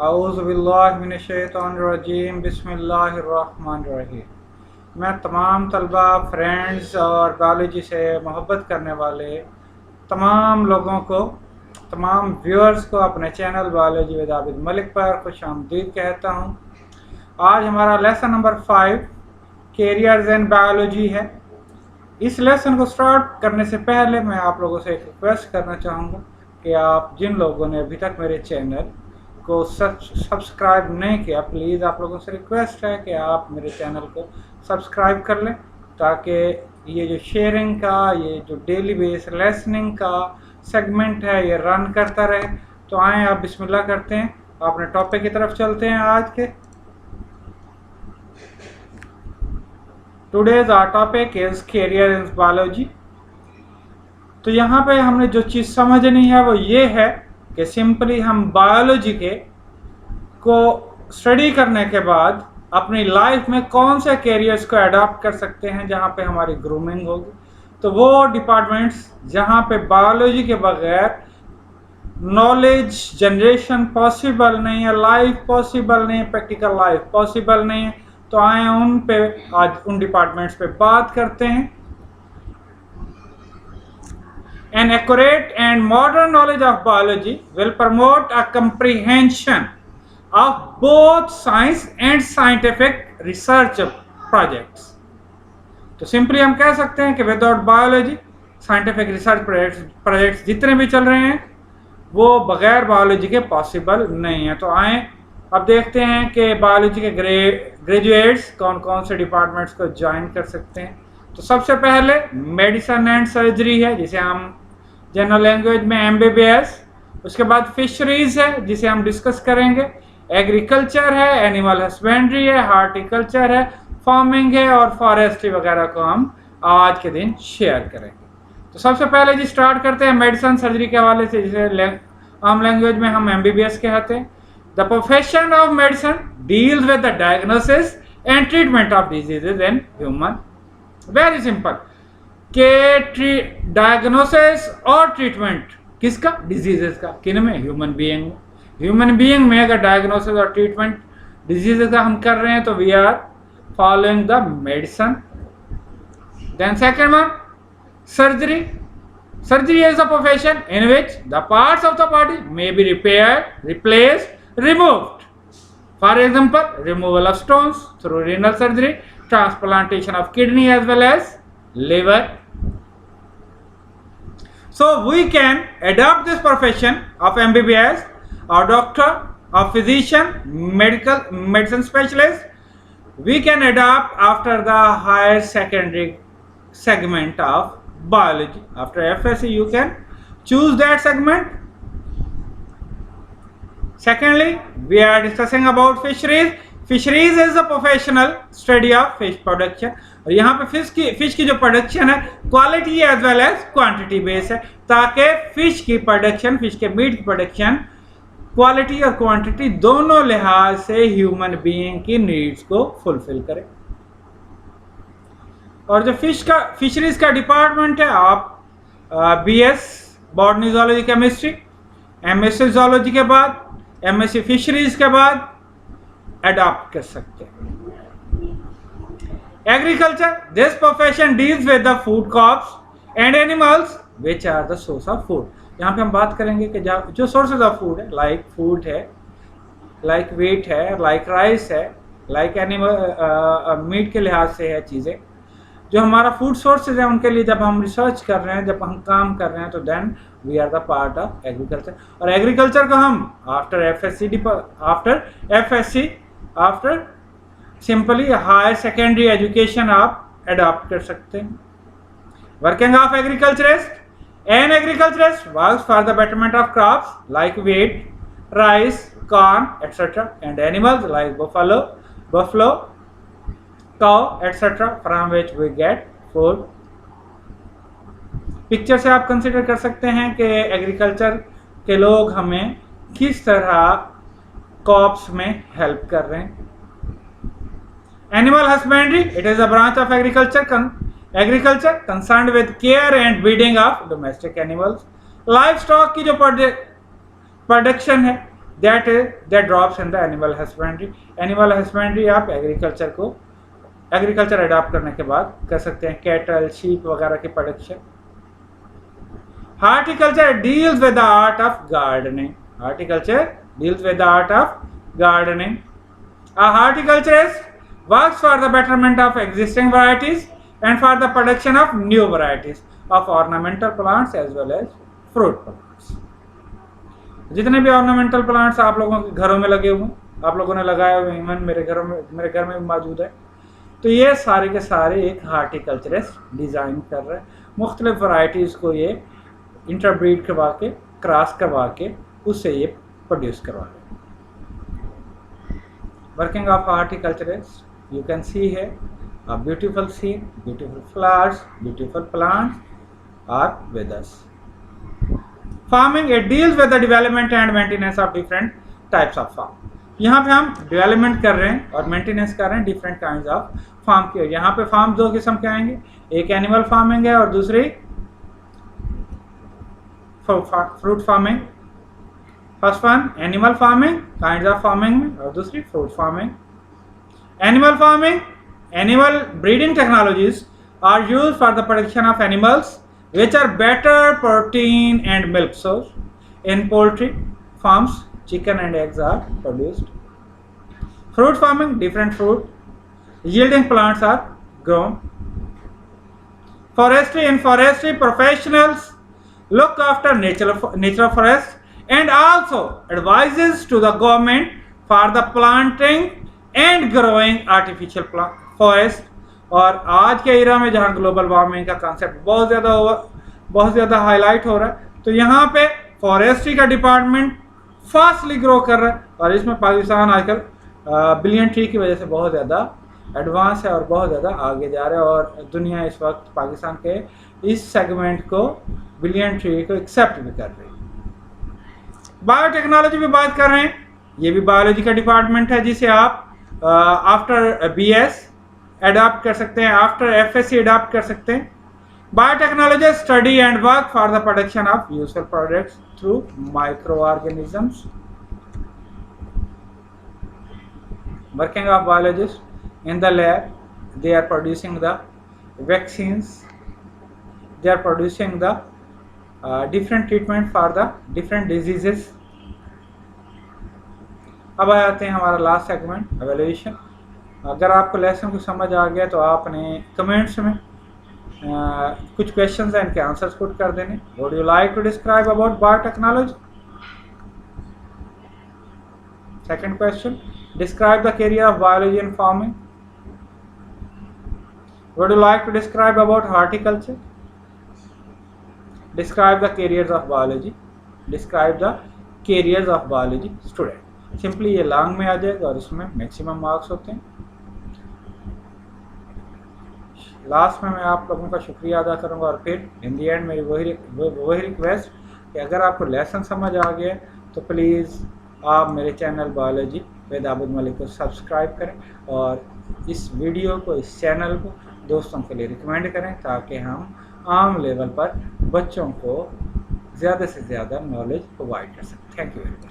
औज़ुबिल्लाहिमिनश्शैतानिर्रजीम बिस्मिल्लाहिर्रहमानिर्रहीम। मैं तमाम तलबा, फ्रेंड्स और बायोलॉजी से मोहब्बत करने वाले तमाम लोगों को, तमाम व्यूअर्स को अपने channel biology with Abid Malik पर खुश आमदीद कहता हूँ। आज हमारा lesson number 5 carriers in biology है। इस लेसन को स्टार्ट करने से पहले मैं आप लोगों से एक रिक्वेस्ट करना चाहूँगा कि आप जिन लोगों ने अभी तक मेरे चैनल को सब्सक्राइब नहीं किया, प्लीज़ आप लोगों से रिक्वेस्ट है कि आप मेरे चैनल को सब्सक्राइब कर लें, ताकि ये जो शेयरिंग का, ये जो डेली बेस लेसनिंग का सेगमेंट है, ये रन करता रहे। तो आएँ आप बिस्मिल्लाह करते हैं, अपने टॉपिक की तरफ चलते हैं आज के। Today's our topic is career in biology. तो यहाँ पे हमने जो चीज़ समझनी है वो ये है कि सिंपली हम बायोलॉजी को स्टडी करने के बाद अपनी लाइफ में कौन से कैरियर्स को अडॉप्ट कर सकते हैं जहाँ पे हमारी ग्रूमिंग होगी। तो वो डिपार्टमेंट्स जहाँ पे बायोलॉजी के बगैर नॉलेज जनरेशन पॉसिबल नहीं है, लाइफ पॉसिबल नहीं है, प्रैक्टिकल लाइफ पॉसिबल नहीं है, तो आए उन पे आज उन डिपार्टमेंट्स पे बात करते हैं। An accurate and modern knowledge of biology will promote a comprehension of both science and scientific research projects. तो सिंपली हम कह सकते हैं कि without biology scientific research projects जितने भी चल रहे हैं वो बगैर बायोलॉजी के पॉसिबल नहीं है। तो आए अब देखते हैं कि बायोलॉजी के ग्रेजुएट्स कौन कौन से डिपार्टमेंट्स को ज्वाइन कर सकते हैं। तो सबसे पहले मेडिसिन एंड सर्जरी है, जिसे हम जनरल लैंग्वेज में MBBS। उसके बाद फिशरीज है, जिसे हम डिस्कस करेंगे। एग्रीकल्चर है, एनिमल हस्बेंड्री है, हार्टिकल्चर है, फार्मिंग है और फॉरेस्ट्री वगैरह को हम आज के दिन शेयर करेंगे। तो सबसे पहले जी स्टार्ट करते हैं मेडिसिन सर्जरी के हवाले से, जिसे आम लैंग्वेज में हम MBBS कहते हैं। The profession of medicine deals with the diagnosis and treatment of diseases in human. Very simple के डायग्नोसिस और ट्रीटमेंट किसका? डिजीजेस का। किन में? Human being. ह्यूमन बीइंग में अगर डायग्नोसिस और ट्रीटमेंट डिजीजेस का हम कर रहे हैं तो we are following the medicine. Then second one surgery. Surgery is a profession in which the parts of the body may be repaired, replaced, removed. For example removal of stones through renal surgery, transplantation of kidney as well as liver. So we can adopt this profession of MBBS or doctor or physician, medicine specialist. We can adopt after the higher secondary segment of biology. After FSC you can choose that segment. Secondly, we are discussing about fisheries. Fisheries is a professional study of fish production. और यहाँ पे fish की जो production है quality as well as quantity base है, ताकि fish की production, fish के मीट की प्रोडक्शन क्वालिटी और क्वांटिटी दोनों लिहाज से ह्यूमन बीइंग की नीड्स को फुलफिल करे। और जो फिशरीज का डिपार्टमेंट है, आप BS botany zoology chemistry, MSc zoology के बाद, MSc फिशरीज के बाद अडॉप्ट कर सकते हैं। Agriculture, this profession deals with the food crops and animals which are the source of food. यहाँ पे हम बात करेंगे कि जो सोर्सेज ऑफ फूड है, लाइक फूड है, लाइक वीट है, लाइक राइस है, लाइक एनिमल मीट के लिहाज से है चीज़ें जो हमारा फूड सोर्सेज है, उनके लिए जब हम रिसर्च कर रहे हैं, जब हम काम कर रहे हैं, तो then we are the part of agriculture. और एग्रीकल्चर को हम after simply higher secondary education आप अडॉप्ट कर सकते हैं। Working of agriculturist, an agriculturist works for the betterment of crops like wheat, rice, corn etcetera, and animals like buffalo, cow etcetera, from which we get food. Picture से आप consider कर सकते हैं कि एग्रीकल्चर के लोग हमें किस तरह क्रॉप्स में हेल्प कर रहे हैं। Animal husbandry, it is a branch of agriculture concerned with care and breeding of domestic animals. Live stock की जो प्रोडक्शन है that drops in the animal husbandry. Animal husbandry आप एग्रीकल्चर अडॉप्ट करने के बाद कर सकते हैं, कैटल, शीप वगैरह की production. Horticulture deals with the art of gardening. Horticulture deals with the art of gardening. A horticulturist works for the betterment of existing varieties and for the production of new varieties of ornamental plants as well as fruit plants. जितने भी ornamental plants आप लोगों के घरों में लगे हुए, आप लोगों ने लगाए हुए, इवन मेरे घर में भी मौजूद है, तो ये सारे के सारे एक हार्टिकल्चरिस्ट डिज़ाइन कर रहे हैं. मुख्तलिफ वैरायटीज़ को ये इंटरब्रीड करवा के, क्रॉस करवा के उससे ये प्रोड्यूस करवा रहे हैं. Working of horticulturist, you can see here a beautiful scene, beautiful flowers, beautiful plants are with us. Farming, it deals with the development and maintenance of different types of farm. यहाँ पे हम development कर रहे हैं और maintenance कर रहे हैं डिफरेंट काइंड्स ऑफ फार्म के. यहाँ पे फार्म दो किस्म के आएंगे, एक एनिमल फार्मिंग है और दूसरी fruit farming. First one animal farming, kinds of farming में, और दूसरी fruit farming. Animal farming, animal breeding technologies are used for the production of animals which are better protein and milk source. In poultry farms, chicken and eggs are produced. Fruit farming, different fruit yielding plants are grown. Forestry, in forestry professionals look after natural forests and also advises to the government for the planting and growing artificial forest. और आज के era में जहाँ global warming का concept बहुत ज़्यादा highlight हो रहा है, तो यहाँ पे फॉरेस्ट्री का डिपार्टमेंट फास्टली ग्रो कर रहा है. और इसमें पाकिस्तान आजकल बिलियन ट्री की वजह से बहुत ज़्यादा एडवांस है और बहुत ज़्यादा आगे जा रहा है. और दुनिया इस वक्त पाकिस्तान के इस सेगमेंट को, बिलियन ट्री को एक्सेप्ट भी कर रही है. बायोटेक्नोलॉजी भी बात कर रहे हैं, ये भी बायोलॉजी का डिपार्टमेंट है जिसे आप आफ्टर BS अडॉप्ट कर सकते हैं, आफ्टर FSc अडॉप्ट कर सकते हैं. Biotechnology study and work for the production of useful products through microorganisms. Working of biologist in the lab, they are producing the vaccines, they are producing the different treatment for the different diseases. अब आते हैं हमारा last segment, evaluation. अगर आपको lesson को समझ आ गया तो आपने कमेंट्स में कुछ क्वेश्चंस हैं, इनके आंसर्स पुट कर देने. Would you like to describe about biotechnology? Second question, describe the career of biology in farming. Would you like to describe about horticulture? Describe the careers of biology. Describe the careers of biology student. Simply ये long में आ जाएगा और इसमें maximum marks होते हैं. Last में मैं आप लोगों का शुक्रिया अदा करूंगा और फिर इन दी एंड मेरी वही रिक्वेस्ट कि अगर आपको लेसन समझ आ गया तो प्लीज़ आप मेरे channel biology with Abid Malik को सब्सक्राइब करें और इस वीडियो को, इस चैनल को दोस्तों के लिए रिकमेंड करें ताकि हम आम लेवल पर बच्चों को ज़्यादा से ज़्यादा नॉलेज प्रोवाइड कर सकें. Thank you very much.